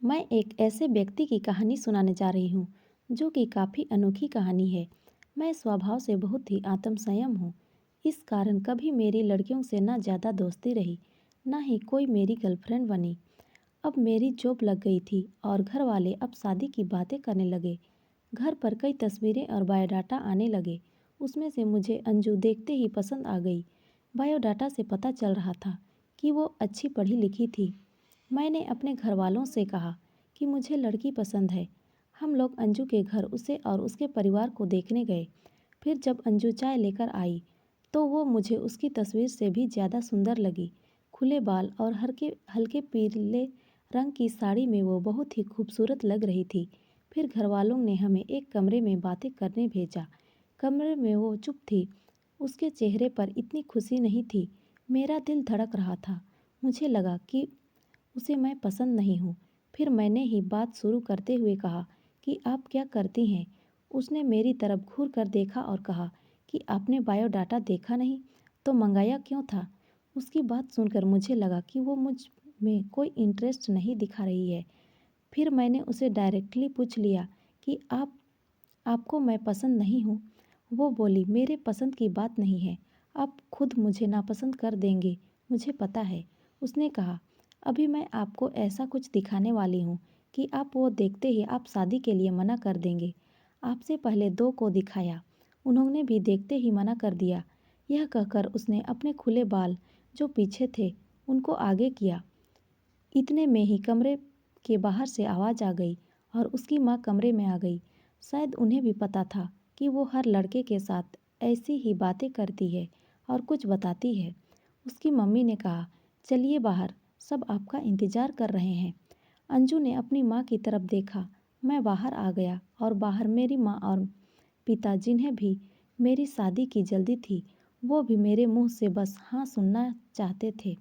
मैं एक ऐसे व्यक्ति की कहानी सुनाने जा रही हूँ जो कि काफ़ी अनोखी कहानी है। मैं स्वभाव से बहुत ही आत्मसंयम हूँ। इस कारण कभी मेरी लड़कियों से ना ज़्यादा दोस्ती रही, ना ही कोई मेरी गर्लफ्रेंड बनी। अब मेरी जॉब लग गई थी और घर वाले अब शादी की बातें करने लगे। घर पर कई तस्वीरें और बायोडाटा आने लगे। उसमें से मुझे अंजू देखते ही पसंद आ गई। बायोडाटा से पता चल रहा था कि वो अच्छी पढ़ी लिखी थी। मैंने अपने घर वालों से कहा कि मुझे लड़की पसंद है। हम लोग अंजू के घर उसे और उसके परिवार को देखने गए। फिर जब अंजू चाय लेकर आई तो वो मुझे उसकी तस्वीर से भी ज़्यादा सुंदर लगी। खुले बाल और हल्के हल्के पीले रंग की साड़ी में वो बहुत ही खूबसूरत लग रही थी। फिर घर वालों ने हमें एक कमरे में बातें करने भेजा। कमरे में वो चुप थी। उसके चेहरे पर इतनी खुशी नहीं थी। मेरा दिल धड़क रहा था। मुझे लगा कि उसे मैं पसंद नहीं हूँ। फिर मैंने ही बात शुरू करते हुए कहा कि आप क्या करती हैं। उसने मेरी तरफ घूर कर देखा और कहा कि आपने बायोडाटा देखा नहीं तो मंगाया क्यों था। उसकी बात सुनकर मुझे लगा कि वो मुझ में कोई इंटरेस्ट नहीं दिखा रही है। फिर मैंने उसे डायरेक्टली पूछ लिया कि आपको मैं पसंद नहीं हूँ। वो बोली, मेरे पसंद की बात नहीं है, आप खुद मुझे नापसंद कर देंगे, मुझे पता है। उसने कहा, अभी मैं आपको ऐसा कुछ दिखाने वाली हूँ कि आप वो देखते ही आप शादी के लिए मना कर देंगे। आपसे पहले दो को दिखाया, उन्होंने भी देखते ही मना कर दिया। यह कहकर उसने अपने खुले बाल जो पीछे थे उनको आगे किया। इतने में ही कमरे के बाहर से आवाज़ आ गई और उसकी माँ कमरे में आ गई। शायद उन्हें भी पता था कि वो हर लड़के के साथ ऐसी ही बातें करती है और कुछ बताती है। उसकी मम्मी ने कहा, चलिए बाहर, सब आपका इंतज़ार कर रहे हैं। अंजू ने अपनी माँ की तरफ देखा। मैं बाहर आ गया और बाहर मेरी माँ और पिता, जिन्हें भी मेरी शादी की जल्दी थी, वो भी मेरे मुंह से बस हाँ सुनना चाहते थे।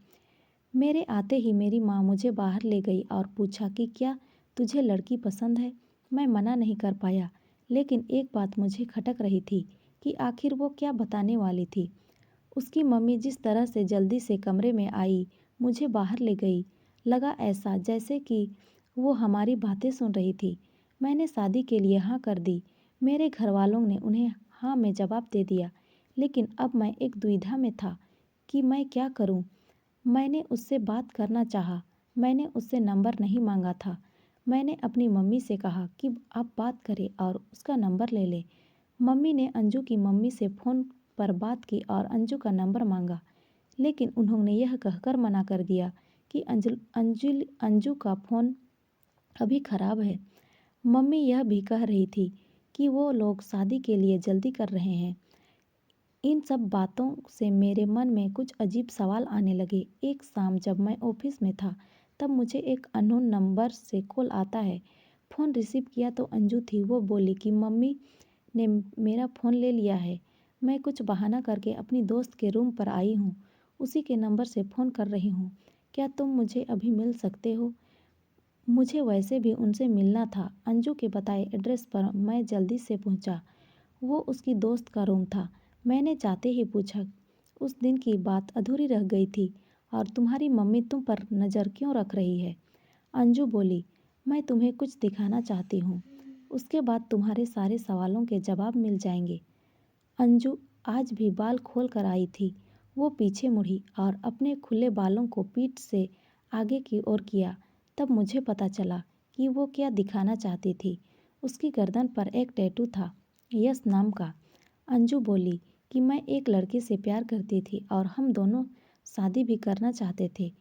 मेरे आते ही मेरी माँ मुझे बाहर ले गई और पूछा कि क्या तुझे लड़की पसंद है। मैं मना नहीं कर पाया, लेकिन एक बात मुझे खटक रही थी कि आखिर वो क्या बताने वाली थी। उसकी मम्मी जिस तरह से जल्दी से कमरे में आई, मुझे बाहर ले गई, लगा ऐसा जैसे कि वो हमारी बातें सुन रही थी। मैंने शादी के लिए हाँ कर दी। मेरे घर वालों ने उन्हें हाँ में जवाब दे दिया, लेकिन अब मैं एक दुविधा में था कि मैं क्या करूं। मैंने उससे बात करना चाहा। मैंने उससे नंबर नहीं मांगा था। मैंने अपनी मम्मी से कहा कि आप बात करें और उसका नंबर ले लें। मम्मी ने अंजू की मम्मी से फ़ोन पर बात की और अंजू का नंबर मांगा, लेकिन उन्होंने यह कहकर मना कर दिया कि अंजू का फ़ोन अभी ख़राब है। मम्मी यह भी कह रही थी कि वो लोग शादी के लिए जल्दी कर रहे हैं। इन सब बातों से मेरे मन में कुछ अजीब सवाल आने लगे। एक शाम जब मैं ऑफिस में था, तब मुझे एक अननोन नंबर से कॉल आता है। फ़ोन रिसीव किया तो अंजू थी। वो बोली कि मम्मी ने मेरा फ़ोन ले लिया है। मैं कुछ बहाना करके अपनी दोस्त के रूम पर आई हूँ। उसी के नंबर से फ़ोन कर रही हूँ। क्या तुम मुझे अभी मिल सकते हो? मुझे वैसे भी उनसे मिलना था। अंजू के बताए एड्रेस पर मैं जल्दी से पहुँचा। वो उसकी दोस्त का रूम था। मैंने जाते ही पूछा, उस दिन की बात अधूरी रह गई थी और तुम्हारी मम्मी तुम पर नज़र क्यों रख रही है? अंजू बोली, मैं तुम्हें कुछ दिखाना चाहती हूँ। उसके बाद तुम्हारे सारे सवालों के जवाब मिल जाएंगे। अंजू आज भी बाल खोल कर आई थी। वो पीछे मुड़ी और अपने खुले बालों को पीठ से आगे की ओर किया। तब मुझे पता चला कि वो क्या दिखाना चाहती थी। उसकी गर्दन पर एक टैटू था, यस नाम का। अंजू बोली कि मैं एक लड़के से प्यार करती थी और हम दोनों शादी भी करना चाहते थे।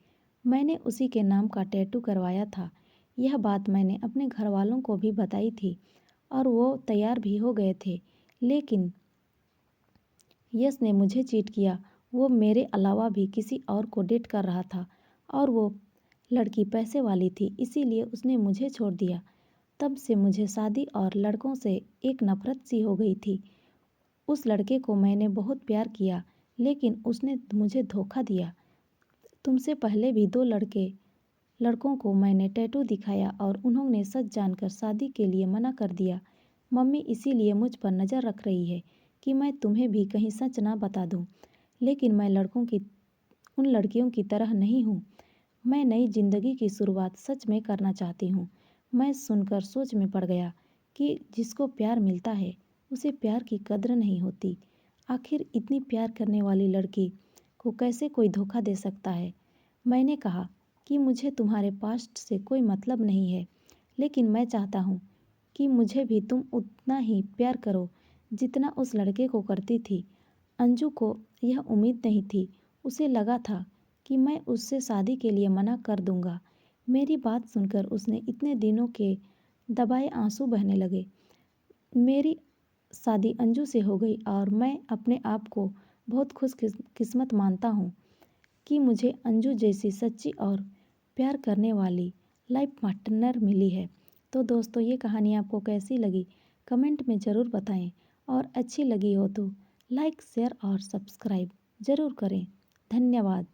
मैंने उसी के नाम का टैटू करवाया था। यह बात मैंने अपने घर वालों को भी बताई थी और वो तैयार भी हो गए थे। लेकिन यश ने मुझे चीट किया। वो मेरे अलावा भी किसी और को डेट कर रहा था और वो लड़की पैसे वाली थी, इसीलिए उसने मुझे छोड़ दिया। तब से मुझे शादी और लड़कों से एक नफरत सी हो गई थी। उस लड़के को मैंने बहुत प्यार किया, लेकिन उसने मुझे धोखा दिया। तुमसे पहले भी दो लड़कों को मैंने टैटू दिखाया और उन्होंने सच जानकर शादी के लिए मना कर दिया। मम्मी इसीलिए मुझ पर नज़र रख रही है कि मैं तुम्हें भी कहीं सच ना बता दूं। लेकिन मैं उन लड़कियों की तरह नहीं हूँ। मैं नई जिंदगी की शुरुआत सच में करना चाहती हूँ। मैं सुनकर सोच में पड़ गया कि जिसको प्यार मिलता है उसे प्यार की कद्र नहीं होती। आखिर इतनी प्यार करने वाली लड़की को कैसे कोई धोखा दे सकता है। मैंने कहा कि मुझे तुम्हारे पास्ट से कोई मतलब नहीं है, लेकिन मैं चाहता हूँ कि मुझे भी तुम उतना ही प्यार करो जितना उस लड़के को करती थी। अंजू को यह उम्मीद नहीं थी। उसे लगा था कि मैं उससे शादी के लिए मना कर दूंगा। मेरी बात सुनकर उसने इतने दिनों के दबाए आंसू बहने लगे। मेरी शादी अंजू से हो गई और मैं अपने आप को बहुत किस्मत मानता हूँ कि मुझे अंजू जैसी सच्ची और प्यार करने वाली लाइफ पार्टनर मिली है। तो दोस्तों, ये कहानी आपको कैसी लगी कमेंट में ज़रूर बताएं, और अच्छी लगी हो तो लाइक शेयर और सब्सक्राइब ज़रूर करें। धन्यवाद।